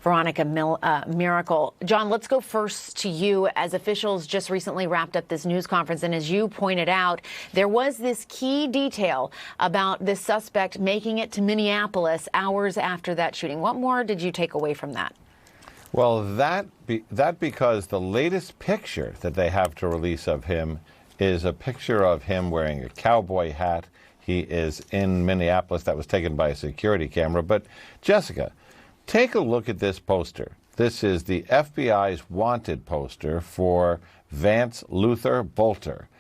Veronica Miracle. John, let's go first to you, as officials just recently wrapped up this news conference. And as you pointed out, there was this key detail about this suspect making it to Minneapolis hours after that shooting. What more did you take away from that? Well, because the latest picture that they have to release of him is a picture of him wearing a cowboy hat. He is in Minneapolis. That was taken by a security camera. But Jessica, take a look at this poster. This is the FBI's wanted poster for Vance Luther Bolter.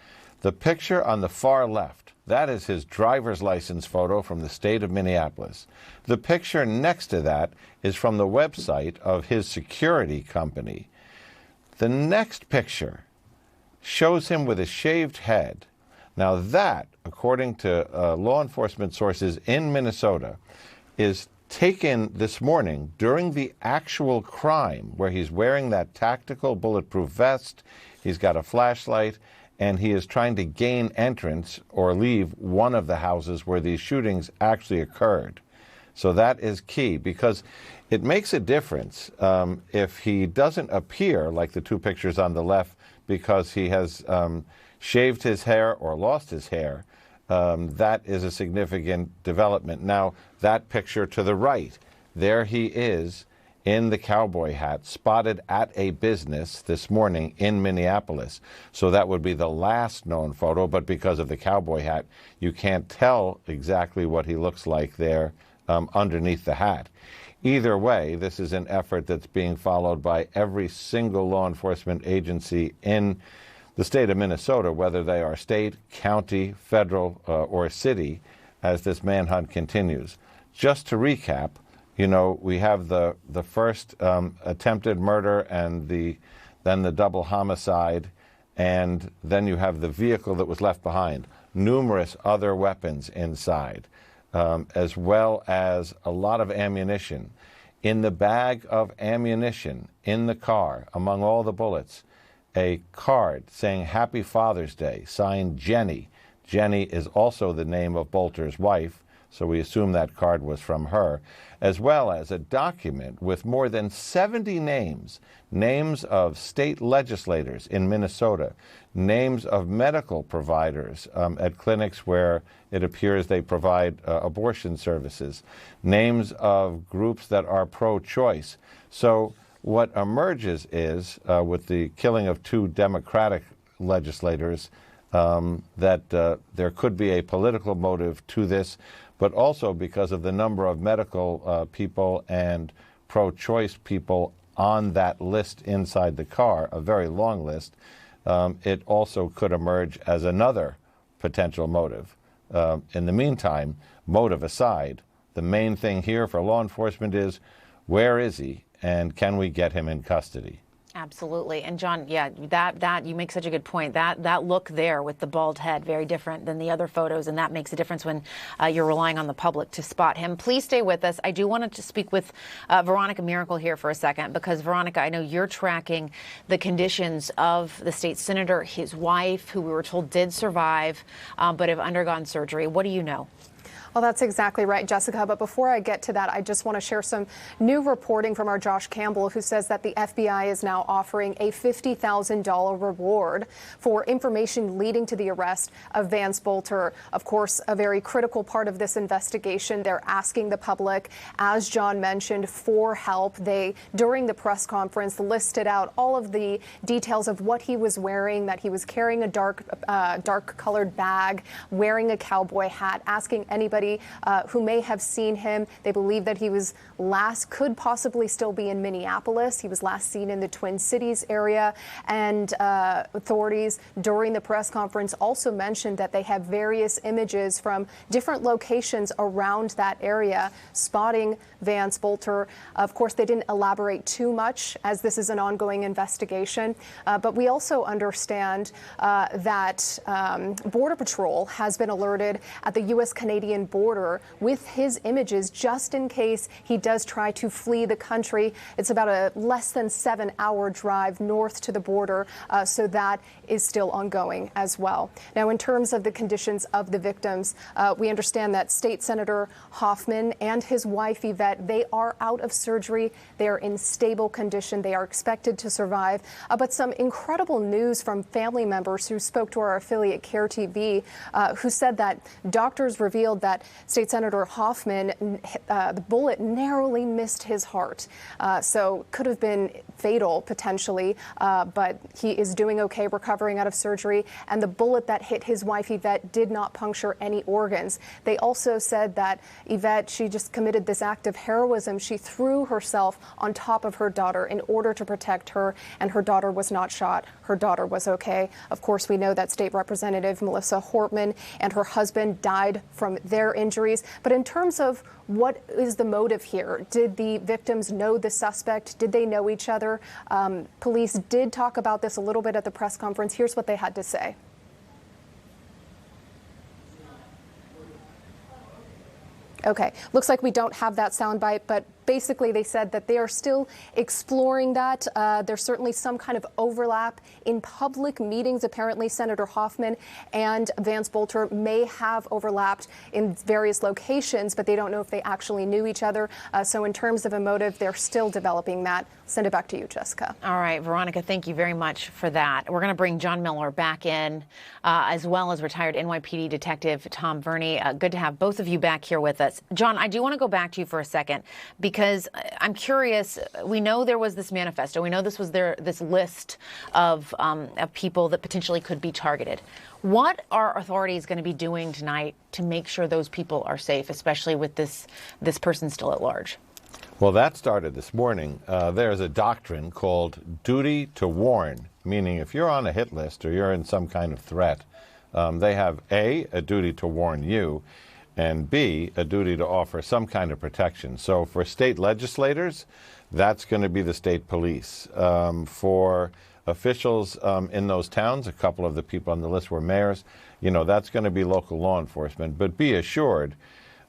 The picture on the far left, that is his driver's license photo from the state of Minneapolis. The picture next to that is from the website of his security company. The next picture shows him with a shaved head. Now that, according to law enforcement sources in Minnesota, is taken this morning during the actual crime, where he's wearing that tactical bulletproof vest, he's got a flashlight, and he is trying to gain entrance or leave one of the houses where these shootings actually occurred. So that is key, because it makes a difference if he doesn't appear like the two pictures on the left because he has shaved his hair or lost his hair. That is a significant development. Now, that picture to the right, there he is in the cowboy hat, spotted at a business this morning in Minneapolis. So that would be the last known photo, but because of the cowboy hat, you can't tell exactly what he looks like there underneath the hat. Either way, this is an effort that's being followed by every single law enforcement agency in the state of Minnesota, whether they are state, county, federal, or city, as this manhunt continues. Just to recap, you know, we have the first attempted murder and then the double homicide, and then you have the vehicle that was left behind, numerous other weapons inside, as well as a lot of ammunition. In the bag of ammunition in the car, among all the bullets, a card saying Happy Father's Day, signed Jenny. Jenny is also the name of Bolter's wife, so we assume that card was from her, as well as a document with more than 70 names of state legislators in Minnesota, names of medical providers at clinics where it appears they provide abortion services, names of groups that are pro-choice. So what emerges is, with the killing of two Democratic legislators, that there could be a political motive to this, but also because of the number of medical people and pro-choice people on that list inside the car, a very long list, it also could emerge as another potential motive. In the meantime, motive aside, the main thing here for law enforcement is, where is he, and can we get him in custody? Absolutely. And John, yeah, that you make such a good point. That look there with the bald head, very different than the other photos, and that makes a difference when you're relying on the public to spot him. Please stay with us. I do want to speak with Veronica Miracle here for a second, because Veronica, I know you're tracking the conditions of the state senator, his wife, who we were told did survive, but have undergone surgery. What do you know? Well, that's exactly right, Jessica. But before I get to that, I just want to share some new reporting from our Josh Campbell, who says that the FBI is now offering a $50,000 reward for information leading to the arrest of Vance Bolter. Of course, a very critical part of this investigation. They're asking the public, as John mentioned, for help. They, during the press conference, listed out all of the details of what he was wearing, that he was carrying a dark-colored bag, wearing a cowboy hat, asking anybody who may have seen him. They believe that he was could possibly still be in Minneapolis. He was last seen in the Twin Cities area. And authorities during the press conference also mentioned that they have various images from different locations around that area spotting Vance Bolter. Of course, they didn't elaborate too much, as this is an ongoing investigation. But we also understand that Border Patrol has been alerted at the U.S.-Canadian border with his images just in case he does try to flee the country. It's about a less than 7-hour drive north to the border, so that is still ongoing as well. Now, in terms of the conditions of the victims, we understand that State Senator Hoffman and his wife Yvette, they are out of surgery. They are in stable condition. They are expected to survive. But some incredible news from family members who spoke to our affiliate CARE TV, who said that doctors revealed that State Senator Hoffman, the bullet narrowly missed his heart. So could have been fatal potentially, but he is doing okay, recovering out of surgery. And the bullet that hit his wife Yvette did not puncture any organs. They also said that Yvette, she just committed this act of heroism. She threw herself on top of her daughter in order to protect her, and her daughter was not shot. Her daughter was okay. Of course, we know that State Representative Melissa Hortman and her husband died from their injuries. But in terms of what is the motive here? Did the victims know the suspect? Did they know each other? Police did talk about this a little bit at the press conference. Here's what they had to say. Okay, looks like we don't have that soundbite, but basically they said that they are still exploring that. There's certainly some kind of overlap in public meetings. Apparently, Senator Hoffman and Vance Bolter may have overlapped in various locations, but they don't know if they actually knew each other. So in terms of a motive, they're still developing that. Send it back to you, Jessica. All right, Veronica, thank you very much for that. We're going to bring John Miller back in, as well as retired NYPD Detective Tom Verney. Good to have both of you back here with us. John, I do want to go back to you for a second, because I'm curious. We know there was this manifesto. We know this was this list of people that potentially could be targeted. What are authorities going to be doing tonight to make sure those people are safe, especially with this person still at large? Well, that started this morning. There's a doctrine called duty to warn, meaning if you're on a hit list or you're in some kind of threat, they have A, a duty to warn you, and B, a duty to offer some kind of protection. So for state legislators, that's going to be the state police. For officials in those towns, a couple of the people on the list were mayors, that's going to be local law enforcement. But be assured,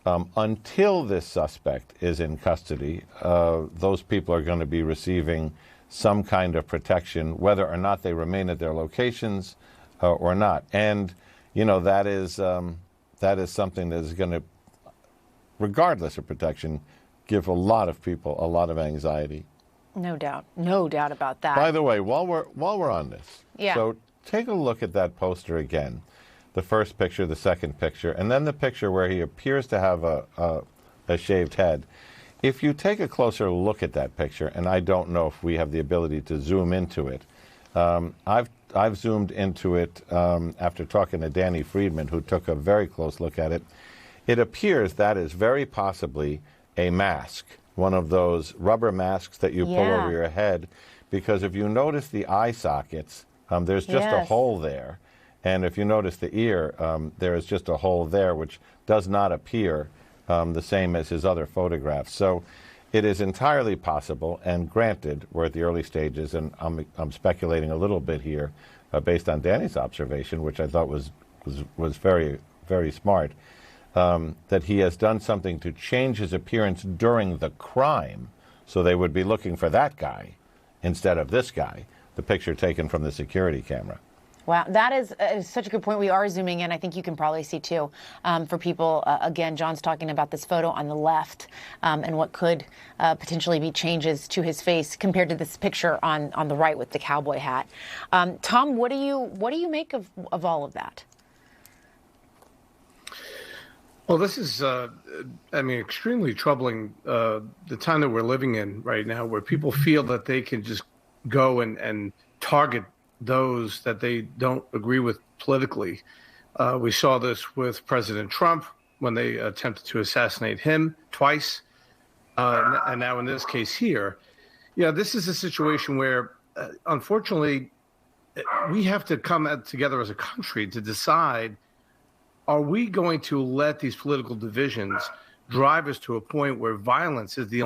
until this suspect is in custody, those people are going to be receiving some kind of protection, whether or not they remain at their locations or not. And, that is something that is going to, regardless of protection, give a lot of people a lot of anxiety. No doubt about that. By the way, while we're on this, yeah. So take a look at that poster again. The first picture, the second picture, and then the picture where he appears to have a shaved head. If you take a closer look at that picture, and I don't know if we have the ability to zoom into it, I've zoomed into it after talking to Danny Friedman, who took a very close look at it. It appears that is very possibly a mask, one of those rubber masks that you pull over your head, because if you notice the eye sockets, there's just a hole there. And if you notice the ear, there is just a hole there, which does not appear the same as his other photographs. So it is entirely possible, and granted, we're at the early stages, and I'm speculating a little bit here based on Danny's observation, which I thought was very, very smart, that he has done something to change his appearance during the crime, so they would be looking for that guy instead of this guy, the picture taken from the security camera. Wow, that is such a good point. We are zooming in. I think you can probably see, too, for people. Again, John's talking about this photo on the left and what could potentially be changes to his face compared to this picture on the right with the cowboy hat. Tom, what do you make of all of that? Well, this is, extremely troubling, the time that we're living in right now, where people feel that they can just go and target those that they don't agree with politically. We saw this with President Trump when they attempted to assassinate him twice. And now in this case here, this is a situation where, unfortunately, we have to come together as a country to decide, are we going to let these political divisions drive us to a point where violence is the